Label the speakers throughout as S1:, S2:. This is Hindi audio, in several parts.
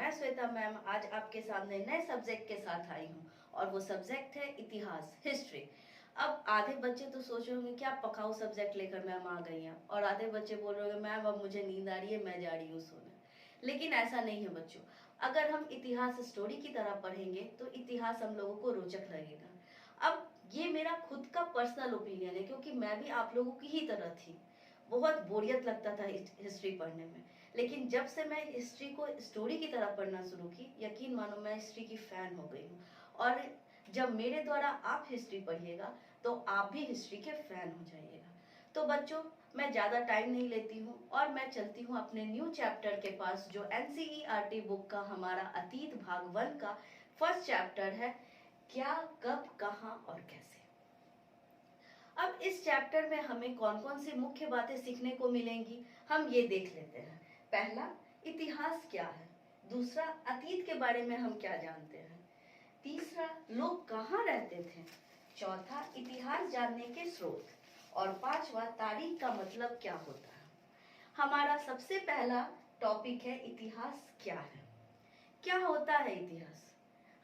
S1: मैं श्वेता मैम आज आपके सामने नए सब्जेक्ट के साथ आई हूँ और वो सब्जेक्ट है इतिहास, हिस्ट्री। अब आधे बच्चे तो सोच रहे होंगे क्या पकाऊ सब्जेक्ट लेकर मैम आ गई हैं, और आधे बच्चे बोल रहे होंगे मैम अब मुझे नींद आ रही है, मैं जा रही हूँ सोने। लेकिन ऐसा नहीं है बच्चों। अगर हम इतिहास स्टोरी की तरह पढ़ेंगे तो इतिहास हम लोगों को रोचक लगेगा। अब ये मेरा खुद का पर्सनल ओपिनियन है, क्योंकि मैं भी आप लोगों की ही तरह थी। बहुत बोरियत लगता था हिस्ट्री पढ़ने में, लेकिन जब से मैं हिस्ट्री को स्टोरी की तरह पढ़ना शुरू की, यकीन मानो मैं हिस्ट्री की फैन हो गई हूँ। और जब मेरे द्वारा आप हिस्ट्री पढ़िएगा तो आप भी हिस्ट्री के फैन हो जाइएगा। तो बच्चों, मैं ज़्यादा टाइम नहीं लेती हूँ और मैं चलती हूँ अपने न्यू चैप्टर के पास, जो एनसीईआरटी बुक का हमारा अतीत भाग 1 का फर्स्ट चैप्टर है, क्या, कब, कहाँ और कैसे। अब इस चैप्टर में हमें कौन कौन सी मुख्य बातें सीखने को मिलेंगी, हम ये देख लेते हैं। पहला, इतिहास क्या है। दूसरा, अतीत के बारे में हम क्या जानते हैं। तीसरा, लोग कहाँ रहते थे। चौथा, इतिहास जानने के स्रोत। और पांचवा, तारीख का मतलब क्या होता है। हमारा सबसे पहला टॉपिक है इतिहास क्या है। क्या होता है इतिहास।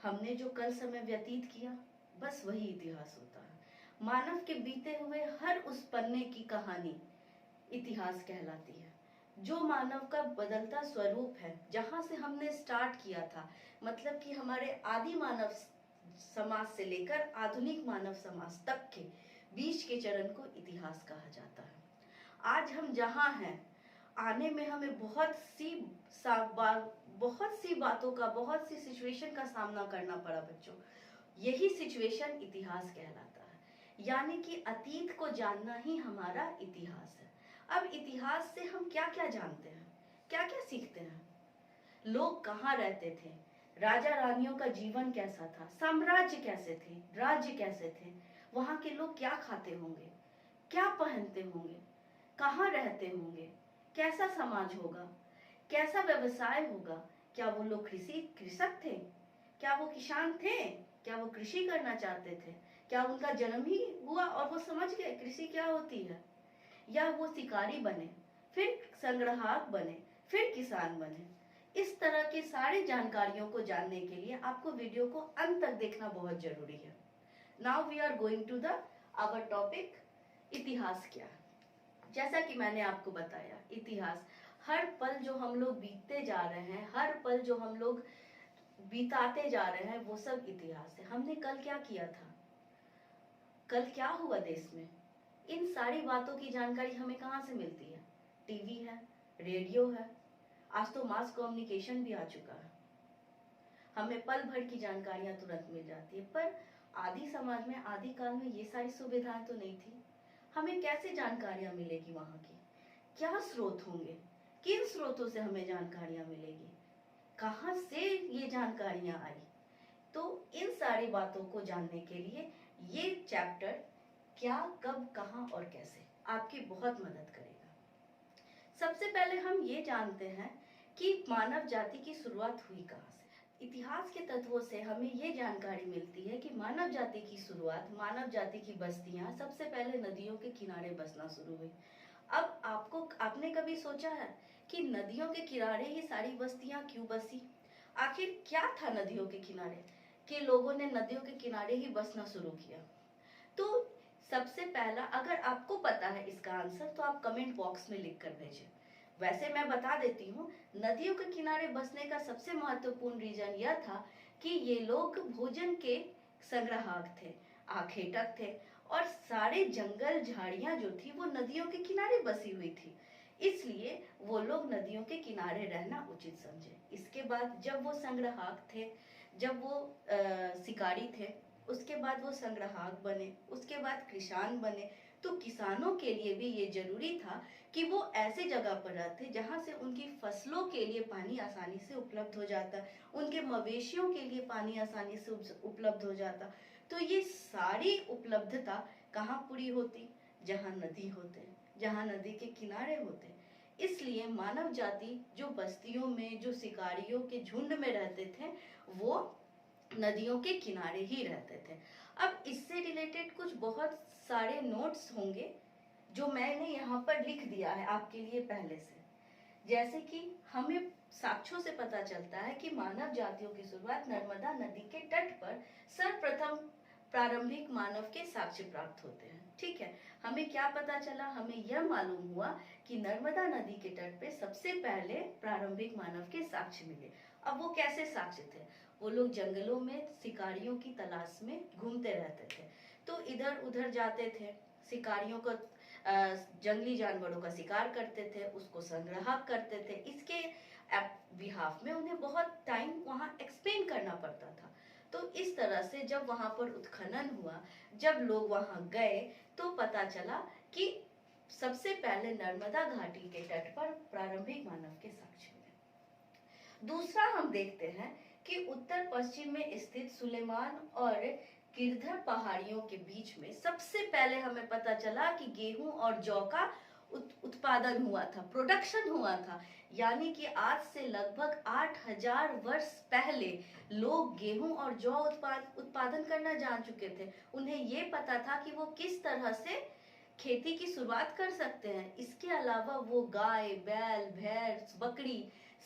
S1: हमने जो कल समय व्यतीत किया, बस वही इतिहास होता है। मानव के बीते हुए हर उस पन्ने की कहानी इतिहास कहलाती है। जो मानव का बदलता स्वरूप है, जहां से हमने स्टार्ट किया था, मतलब कि हमारे आदि मानव समाज से लेकर आधुनिक मानव समाज तक के बीच के चरण को इतिहास कहा जाता है। आज हम जहां हैं, आने में हमें बहुत सी बातों का, बहुत सी सिचुएशन का सामना करना पड़ा बच्चों। यही सिचुएशन इतिहास कहलाता है, यानी कि अतीत को जानना ही हमारा इतिहास है। अब इतिहास से हम क्या क्या जानते हैं, क्या क्या सीखते हैं। लोग कहाँ रहते थे, राजा रानियों का जीवन कैसा था, साम्राज्य कैसे थे, राज्य कैसे थे, वहां के लोग क्या खाते होंगे, क्या पहनते होंगे, कहाँ रहते होंगे, कैसा समाज होगा, कैसा व्यवसाय होगा, क्या वो लोग कृषक थे, क्या वो किसान थे, क्या वो कृषि करना चाहते थे, क्या उनका जन्म ही हुआ और वो समझ गए कृषि क्या होती है, या वो शिकारी बने, फिर संग्राहक बने, फिर किसान बने। इस तरह के सारी जानकारियों को जानने के लिए आपको वीडियो को अंत तक देखना बहुत जरूरी है। Now we are going to the our topic, इतिहास क्या है। जैसा कि मैंने आपको बताया, इतिहास हर पल जो हम लोग बीतते जा रहे हैं, हर पल जो हम लोग बिताते जा रहे हैं, वो सब इतिहास है। हमने कल क्या किया था, कल क्या हुआ देश में, इन सारी बातों की जानकारी हमें कहाँ से मिलती है। टीवी है, रेडियो है, आज तो मास कम्युनिकेशन भी आ चुका है, हमें पल भर की जानकारियां तुरंत मिल जाती है। पर आदि समाज में, आदि काल में ये सारी सुविधाएं तो नहीं थी। हमें कैसे जानकारियां मिलेगी, वहां की क्या स्रोत होंगे, किन स्रोतों से हमें जानकारियां मिलेगी, कहाँ से ये जानकारियां आई। तो इन सारी बातों को जानने के लिए ये चैप्टर क्या, कब, कहाँ और कैसे आपकी बहुत मदद करेगा। सबसे पहले हम ये जानते हैं कि मानव जाति की शुरुआत हुई कहाँ से। इतिहास के तत्वों से हमें ये जानकारी मिलती है कि मानव जाति की शुरुआत, मानव जाति की बस्तियां सबसे पहले नदियों के किनारे बसना शुरू हुई। अब आपने कभी सोचा है कि नदियों के किनारे ही सारी बस्तियां क्यों बसी। आखिर क्या था नदियों के किनारे कि लोगों ने नदियों के किनारे ही बसना शुरू किया। तो सबसे पहला, अगर आपको पता है इसका आंसर तो आप कमेंट बॉक्स में लिख कर भेजें। वैसे मैं बता देती हूँ, नदियों के किनारे बसने का सबसे महत्वपूर्ण रीजन यह था कि ये लोग भोजन के संग्राहक थे, आखेटक थे, और सारे जंगल झाड़ियां जो थी वो नदियों के किनारे बसी हुई थी, इसलिए वो लोग नदियों के किनारे रहना उचित समझे। इसके बाद जब वो संग्राहक थे, जब वो शिकारी थे, उसके बाद वो संग्राहक बने, उसके बाद किसान बने, तो किसानों के लिए भी ये जरूरी था कि वो ऐसे जगह पर रहते जहां से उनकी फसलों के लिए पानी आसानी से उपलब्ध हो जाता, उनके मवेशियों के लिए पानी आसानी से उपलब्ध हो जाता। तो ये सारी उपलब्धता कहाँ पूरी होती, जहां नदी होते, जहां नदी के किनारे होते। इसलिए मानव जाति जो बस्तियों में, जो शिकारियों के झुंड में रहते थे, वो नदियों के किनारे ही रहते थे। अब इससे रिलेटेड कुछ बहुत सारे नोट्स होंगे जो मैंने यहाँ पर लिख दिया है आपके लिए पहले से। जैसे कि हमें साक्ष्यों से पता चलता है कि मानव जातियों की शुरुआत नर्मदा नदी के तट पर सर्वप्रथम प्रारंभिक मानव के साक्ष्य प्राप्त होते हैं। ठीक है, हमें क्या पता चला? हमें यह मालूम हुआ कि नर्मदा नदी के तट पे सबसे पहले प्रारंभिक मानव के साक्ष्य मिले। अब वो कैसे साक्ष्य थे? वो लोग जंगलों में शिकारियों की तलाश में घूमते रहते थे, तो इधर उधर जाते थे, शिकारियों को जंगली जानवरों का शिकार करते थे, उसको संग्रह करते थे। इसके बिहाफ में उन्हें बहुत टाइम वहां एक्सप्लेन करना पड़ता था। तो इस तरह से जब वहां पर उत्खनन हुआ, जब लोग वहां गए, तो पता चला कि सबसे पहले नर्मदा घाटी के तट पर प्रारंभिक मानव के साक्ष्य मिले। दूसरा हम देखते हैं कि उत्तर पश्चिम में स्थित सुलेमान और गिरधर पहाड़ियों के बीच में सबसे पहले हमें पता चला कि गेहूं और जौ का उत्पादन हुआ था, प्रोडक्शन हुआ था। यानी कि आज से लगभग 8000 वर्ष पहले लोग गेहूं और जौ उत्पादन करना जान चुके थे। उन्हें ये पता था कि वो किस तरह से खेती की शुरुआत कर सकते हैं। इसके अलावा वो गाय, बैल, भैंस, बकरी,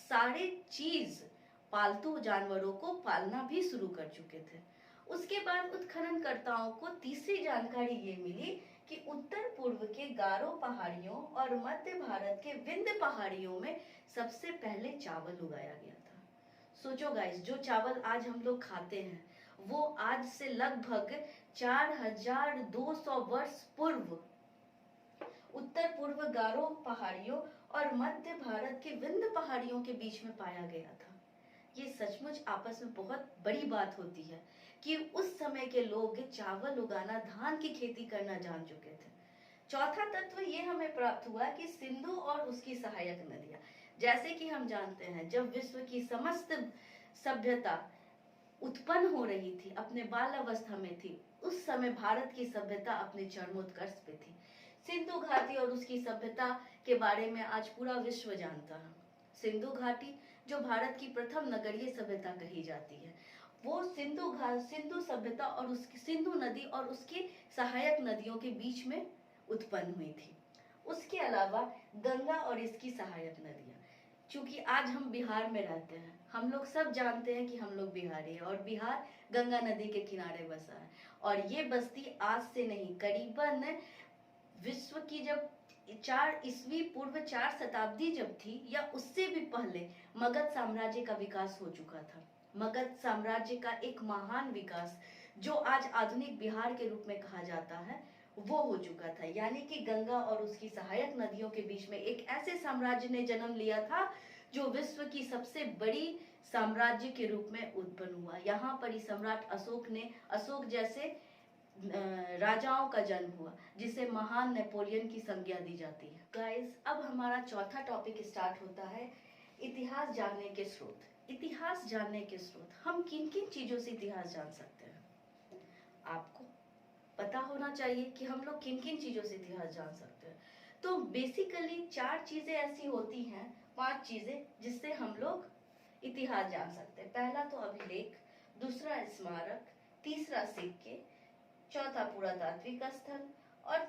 S1: सारे चीज पालतू जानवरों को पालना भी शुरू कर चुके थे। उसके बाद उत्खननकर्ताओं को तीसरी जानकारी ये मिली कि उत्तर पूर्व के गारो पहाड़ियों और मध्य भारत के विंध्य पहाड़ियों में सबसे पहले चावल उगाया गया था। सोचो गाइस, जो चावल आज हम लोग खाते हैं वो आज से लगभग 4200 वर्ष पूर्व उत्तर पूर्व गारो पहाड़ियों और मध्य भारत के विंध्य पहाड़ियों के बीच में पाया गया था। ये सचमुच आपस में बहुत बड़ी बात होती है कि उस समय के लोग चावल उगाना, धान की खेती करना जान चुके थे। चौथा तत्व ये हमें प्राप्त हुआ कि सिंधु और उसकी सहायक नदियां। जैसे कि हम जानते हैं, जब विश्व की समस्त सभ्यता उत्पन्न हो रही थी, अपने बाल अवस्था में थी, उस समय भारत की सभ्यता अपने चरमोत्कर्ष पे थी। सिंधु घाटी और उसकी सभ्यता के बारे में आज पूरा विश्व जानता है। सिंधु घाटी जो भारत की प्रथम नगरीय सभ्यता कही जाती है, वो सिंधु सभ्यता और उसकी सिंधु नदी और उसकी सहायक नदियों के बीच में उत्पन्न हुई थी। उसके अलावा गंगा और इसकी सहायक नदियां, चूंकि आज हम बिहार में रहते हैं, हम लोग सब जानते हैं कि हम लोग बिहारी हैं और बिहार गंगा नदी के किनारे बसा है। और ये बस्ती आज से नहीं, करीबन विश्व की जब 4 ईस्वी पूर्व 4 शताब्दी जब थी या उससे भी पहले मगध साम्राज्य का विकास हो चुका था। मगध साम्राज्य का एक महान विकास जो आज आधुनिक बिहार के रूप में कहा जाता है, वो हो चुका था। यानी कि गंगा और उसकी सहायक नदियों के बीच में एक ऐसे साम्राज्य ने जन्म लिया था जो विश्व की सबसे बड़ी साम्राज्य के रूप में उत्पन्न हुआ। यहाँ पर ही सम्राट अशोक जैसे राजाओं का जन्म हुआ, जिसे महान नेपोलियन की संज्ञा दी जाती है। गाइस, अब हमारा चौथा टॉपिक स्टार्ट होता है, इतिहास जानने के स्रोत। इतिहास जानने के स्रोत, हम किन किन चीजों से इतिहास जान सकते हैं? आपको पता होना चाहिए कि हम लोग किन किन चीजों से इतिहास जान सकते हैं। तो बेसिकली 4 चीजें ऐसी होती हैं, 5 चीजें जिससे हम लोग इतिहास जान सकते हैं। पहला तो अभिलेख, दूसरा स्मारक, तीसरा सिक्के, चौथा पुरातात्विक स्थल और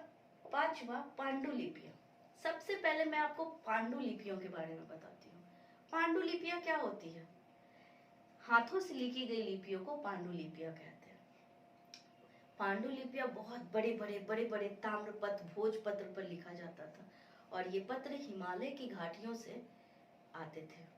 S1: 5वां पांडुलिपियां। सबसे पहले मैं आपको पांडुलिपियों के बारे में बताती हूँ। पांडुलिपियां क्या होती है? हाथों से लिखी गई लिपियों को पांडुलिपियां कहते हैं। पांडुलिपियां बहुत बड़े बड़े ताम्रपत्र, भोजपत्र पर लिखा जाता था और ये पत्र हिमालय की घाटियों से आते थे।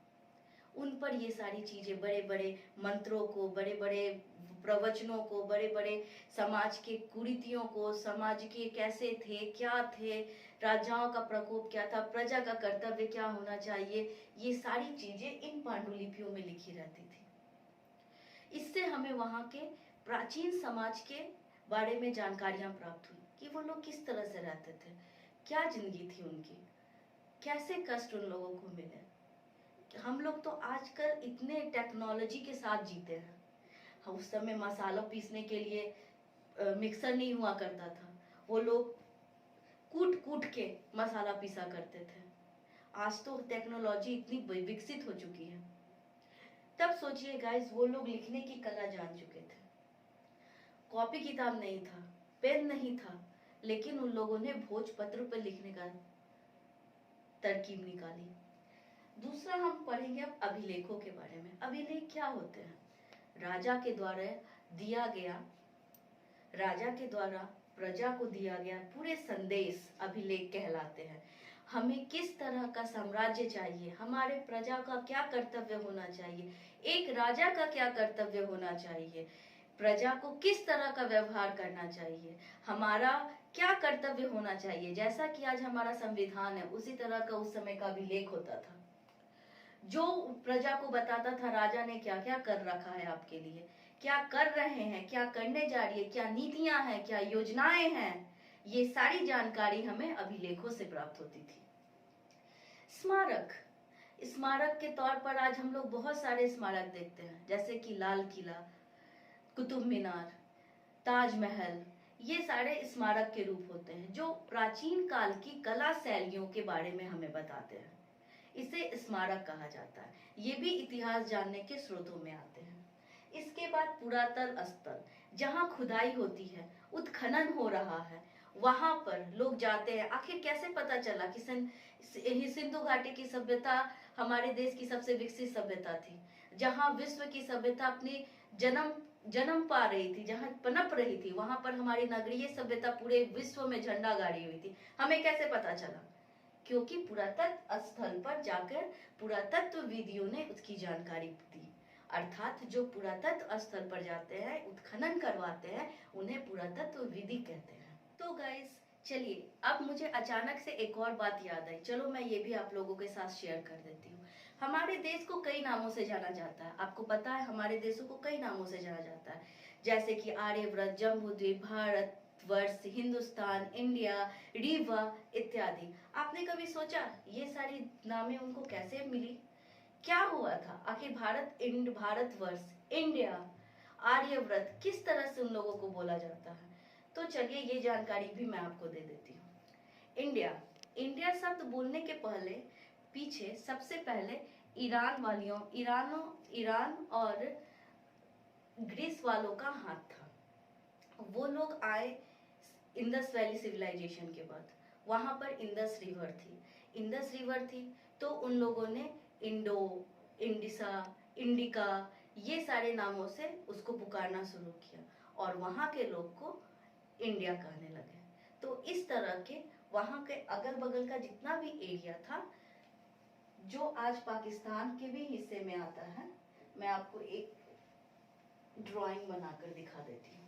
S1: उन पर ये सारी चीजें, बड़े बड़े मंत्रों को, बड़े बड़े प्रवचनों को, बड़े बड़े समाज के कुरीतियों को, समाज के कैसे थे, क्या थे, राजाओं का प्रकोप क्या था, प्रजा का कर्तव्य क्या होना चाहिए, ये सारी चीजें इन पांडुलिपियों में लिखी रहती थी। इससे हमें वहां के प्राचीन समाज के बारे में जानकारियां प्राप्त हुई कि वो लोग किस तरह से रहते थे, क्या जिंदगी थी उनकी, कैसे कष्ट उन लोगों को मिले। हम लोग तो आजकल इतने टेक्नोलॉजी के साथ जीते हैं। उस समय मसाला पीसने के लिए मिक्सर नहीं हुआ करता था, वो लोग कूट कूट के मसाला पीसा करते थे। आज तो टेक्नोलॉजी इतनी विकसित हो चुकी है। तब सोचिए गाइस, वो लोग लिखने की कला जान चुके थे। कॉपी किताब नहीं था, पेन नहीं था, लेकिन उन लोगों ने भोजपत्र पर लिखने का तरकीब निकाली। दूसरा हम पढ़ेंगे अब अभिलेखों के बारे में। अभिलेख क्या होते हैं? राजा के द्वारा दिया गया, राजा के द्वारा प्रजा को दिया गया पूरे संदेश अभिलेख कहलाते हैं। हमें किस तरह का साम्राज्य चाहिए, हमारे प्रजा का क्या कर्तव्य होना चाहिए, एक राजा का क्या कर्तव्य होना चाहिए, प्रजा को किस तरह का व्यवहार करना चाहिए, हमारा क्या कर्तव्य होना चाहिए। जैसा कि आज हमारा संविधान है, उसी तरह का उस समय का अभिलेख होता था, जो प्रजा को बताता था राजा ने क्या क्या कर रखा है आपके लिए, क्या कर रहे हैं, क्या करने जा रही है, क्या नीतियां हैं, क्या योजनाएं हैं। ये सारी जानकारी हमें अभिलेखों से प्राप्त होती थी। स्मारक, स्मारक के तौर पर आज हम लोग बहुत सारे स्मारक देखते हैं, जैसे कि लाल किला, कुतुब मीनार, ताजमहल। ये सारे स्मारक के रूप होते हैं जो प्राचीन काल की कला शैलियों के बारे में हमें बताते हैं। इसे स्मारक कहा जाता है। ये भी इतिहास जानने के स्रोतों में आते हैं। इसके बाद पुरातन स्थल, जहाँ खुदाई होती है, उत्खनन हो रहा है, वहां पर लोग जाते हैं। आखिर कैसे पता चला कि सिंधु घाटी की सभ्यता हमारे देश की सबसे विकसित सभ्यता थी, जहाँ विश्व की सभ्यता अपनी जन्म पा रही थी, जहाँ पनप रही थी, वहां पर हमारी नगरीय सभ्यता पूरे विश्व में झंडा गाड़ी हुई थी। हमें कैसे पता चला? क्योंकि पुरातत्व स्थल पर जाकर पुरातत्वविदियों ने उसकी जानकारी दी। अर्थात जो पुरातत्व स्थल पर जाते हैं, उत्खनन करवाते हैं, उन्हें पुरातत्वविदि कहते हैं। तो गाइस चलिए, अब मुझे अचानक से एक और बात याद आई, चलो मैं ये भी आप लोगों के साथ शेयर कर देती हूँ। हमारे देश को कई नामों से जाना जाता है। आपको पता है हमारे देशों को कई नामों से जाना जाता है, जैसे कि आर्यव्रत, जम्बूद्वीप, भारत वर्ष, हिंदुस्तान, इंडिया, रीवा इत्यादि। आपने कभी सोचा ये सारी नामें उनको कैसे मिली? क्या हुआ था? आखिर भारतवर्ष, इंडिया, आर्यव्रत किस तरह से उन लोगों को बोला जाता है? तो चलिए ये जानकारी भी मैं आपको दे देती हूँ। इंडिया शब्द बोलने के पीछे सबसे पहले ईरान और ग्रीस वालों का हाथ था। वो लोग आए इंडस वैली सिविलाइजेशन के बाद। वहां पर इंडस रिवर थी, तो उन लोगों ने इंडिका ये सारे नामों से उसको पुकारना शुरू किया और वहां के लोग को इंडिया कहने लगे। तो इस तरह के वहां के अगल बगल का जितना भी एरिया था, जो आज पाकिस्तान के भी हिस्से में आता है, मैं आपको एक ड्राइंग बनाकर दिखा देती हूँ।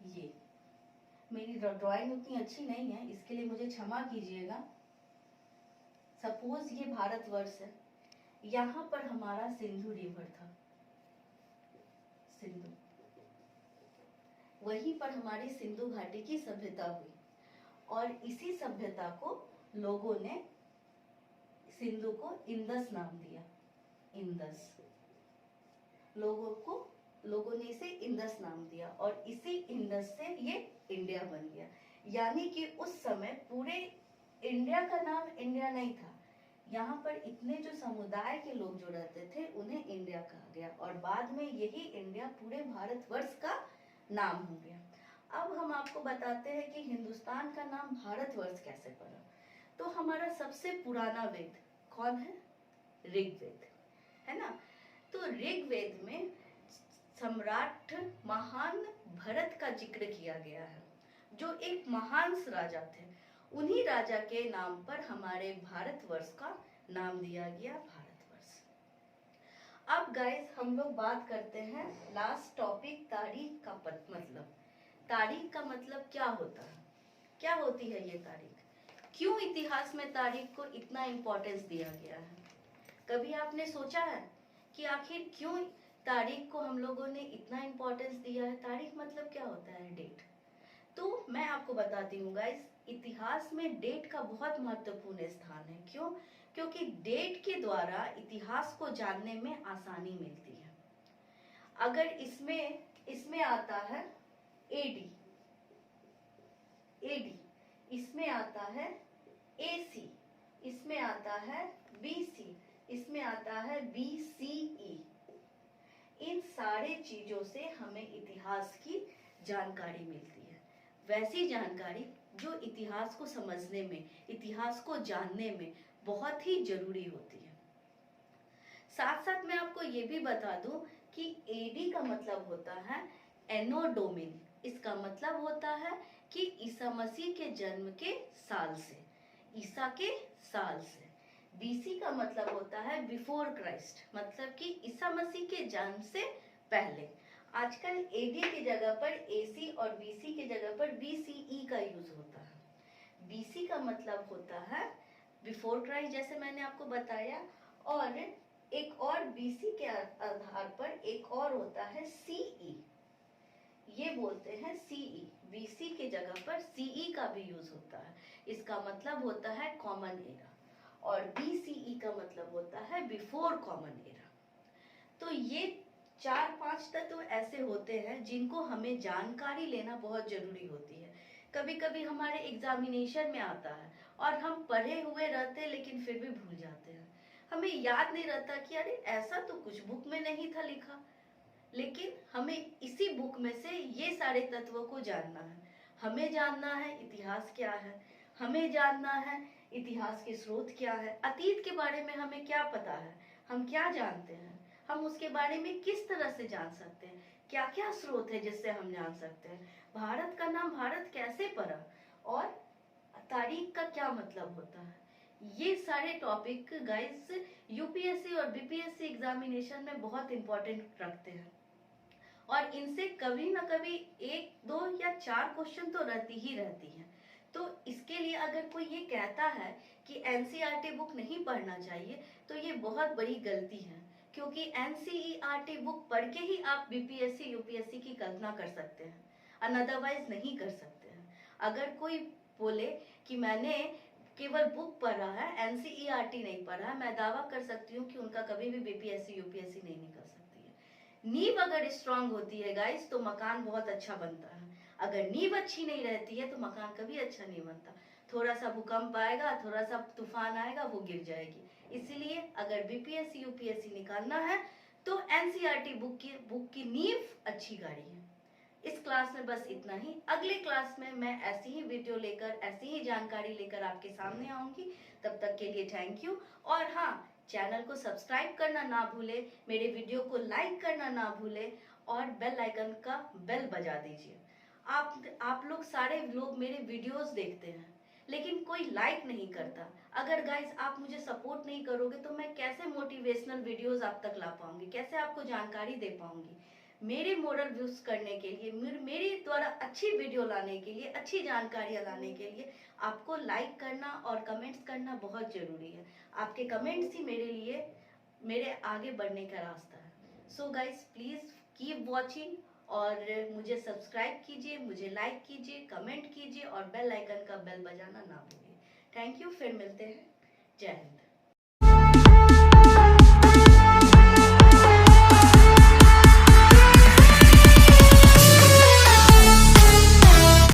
S1: ये मेरी ड्राइंग उतनी अच्छी नहीं है, इसके लिए मुझे क्षमा कीजिएगा। सपोज ये भारतवर्ष है, यहाँ पर हमारा सिंधु रिवर था, वहीं पर हमारी सिंधु घाटी की सभ्यता हुई और इसी सभ्यता को लोगों ने सिंधु को इंदस नाम दिया। लोगों ने इसे इंडस नाम दिया और इसी इंडस से ये इंडिया बन गया। यानी कि उस समय पूरे इंडिया का नाम इंडिया नहीं था, यहाँ पर इतने जो समुदाय के लोग जो रहते थे उन्हें इंडिया कहा गया और बाद में यही इंडिया पूरे भारतवर्ष का नाम हो गया। अब हम आपको बताते हैं कि हिंदुस्तान का नाम भारतवर्ष कैसे पड़ा। तो हमारा सबसे पुराना वेद कौन है? ऋग्वेद, है ना। तो ऋग्वेद में सम्राट महान भरत का जिक्र किया गया है, जो एक महान राजा थे। उन्हीं राजा के नाम पर हमारे भारतवर्ष का नाम दिया गया, भारतवर्ष। अब गाइस हम लोग बात करते हैं लास्ट टॉपिक, तारीख का मतलब। तारीख का मतलब क्या होता है, क्या होती है ये तारीख? क्यों इतिहास में तारीख को इतना इम्पोर्टेंस दिया गया है? कभी आपने सोचा है कि आखिर क्यों तारीख को हम लोगों ने इतना इम्पोर्टेंस दिया है? तारीख मतलब क्या होता है? डेट। तो मैं आपको बताती हूँ गाइस, इतिहास में डेट का बहुत महत्वपूर्ण स्थान है। क्यों? क्योंकि डेट के द्वारा इतिहास को जानने में आसानी मिलती है। अगर इसमें आता है एडी, इसमें आता है एसी, इसमें आता है बीसी, इसमें आता है बीसीई। इन सारे चीजों से हमें इतिहास की जानकारी मिलती है। वैसी जानकारी जो इतिहास को समझने में, इतिहास को जानने में बहुत ही जरूरी होती है। साथ साथ मैं आपको ये भी बता दूं कि एडी का मतलब होता है एनो डोमिनी। इसका मतलब होता है कि ईसा मसीह के जन्म के साल से, ईसा के साल से। बीसी का मतलब होता है बिफोर क्राइस्ट, मतलब कि ईसा मसीह के जन्म से पहले। आजकल एडी की जगह पर एसी और बीसी की जगह पर बीसीई का यूज होता है। बीसी का मतलब होता है बिफोर क्राइस्ट, जैसे मैंने आपको बताया, और एक और बीसी के आधार पर एक और होता है सीई। ये बोलते हैं सीई, बीसी के जगह पर सीई का भी यूज होता है। इसका मतलब होता है कॉमन एरा, और बीसीई का मतलब होता है बिफोर कॉमन एरा। तो ये 4-5 तत्व ऐसे होते हैं जिनको हमें जानकारी लेना बहुत जरूरी होती है। कभी कभी हमारे एग्जामिनेशन में आता है और हम पढ़े हुए रहते हैं लेकिन फिर भी भूल जाते हैं। हमें याद नहीं रहता कि अरे ऐसा तो कुछ बुक में नहीं था लिखा, लेकिन हमें इसी बुक में से ये सारे तत्वों को जानना है। हमें जानना है इतिहास क्या है, हमें जानना है इतिहास के स्रोत क्या है, अतीत के बारे में हमें क्या पता है, हम क्या जानते हैं, हम उसके बारे में किस तरह से जान सकते हैं, क्या क्या स्रोत है जिससे हम जान सकते हैं, भारत का नाम भारत कैसे पड़ा, और तारीख का क्या मतलब होता है। ये सारे टॉपिक गाइस यूपीएससी और बीपीएससी एग्जामिनेशन में बहुत इंपॉर्टेंट रखते हैं, और इनसे कभी ना कभी 1, 2 या 4 क्वेश्चन तो रहती ही रहती है। तो इसके लिए अगर कोई ये कहता है कि एनसीईआरटी बुक नहीं पढ़ना चाहिए, तो ये बहुत बड़ी गलती है, क्योंकि एनसीईआरटी बुक पढ़ के ही आप बीपीएससी यूपीएससी की कल्पना कर सकते हैं, अदरवाइज नहीं कर सकते हैं। अगर कोई बोले कि मैंने केवल बुक पढ़ा है, एनसीईआरटी नहीं पढ़ा है, मैं दावा कर सकती हूँ कि उनका कभी भी बीपीएससी यूपीएससी नहीं निकल सकती है। नींव अगर स्ट्रांग होती है गाइस तो मकान बहुत अच्छा बनता है, अगर नींव अच्छी नहीं रहती है तो मकान कभी अच्छा नहीं बनता। थोड़ा सा भूकंप आएगा, थोड़ा सा तूफान आएगा, वो गिर जाएगी। इसलिए अगर बीपीएससी यूपीएससी निकालना है तो एनसीईआरटी बुक की नींव अच्छी गाड़ी है। इस क्लास में बस इतना ही। अगले क्लास में मैं ऐसी ही वीडियो लेकर, ऐसी ही जानकारी लेकर आपके सामने आऊंगी। तब तक के लिए थैंक यू। और हाँ, चैनल को सब्सक्राइब करना ना भूले, मेरे वीडियो को लाइक करना ना भूले, और बेल आइकन का बेल बजा दीजिए। आप लोग सारे लोग मेरे वीडियोस देखते हैं लेकिन कोई लाइक नहीं करता। अगर गाइस आप मुझे सपोर्ट नहीं करोगे तो मैं कैसे मोटिवेशनल वीडियोस आप तक ला पाऊंगी, कैसे आपको जानकारी दे पाऊंगी। मेरे मोरल व्यूज करने के लिए, मेरे द्वारा अच्छी वीडियो लाने के लिए, अच्छी जानकारियां लाने के लिए आपको लाइक करना और कमेंट्स करना बहुत जरूरी है। आपके कमेंट्स ही मेरे लिए, मेरे आगे बढ़ने का रास्ता है। So guys please keep watching, और मुझे सब्सक्राइब कीजिए, मुझे लाइक कीजिए, कमेंट कीजिए, और बेल आइकन का बेल बजाना ना भूलिए। थैंक यू, फिर मिलते हैं। जय हिंद।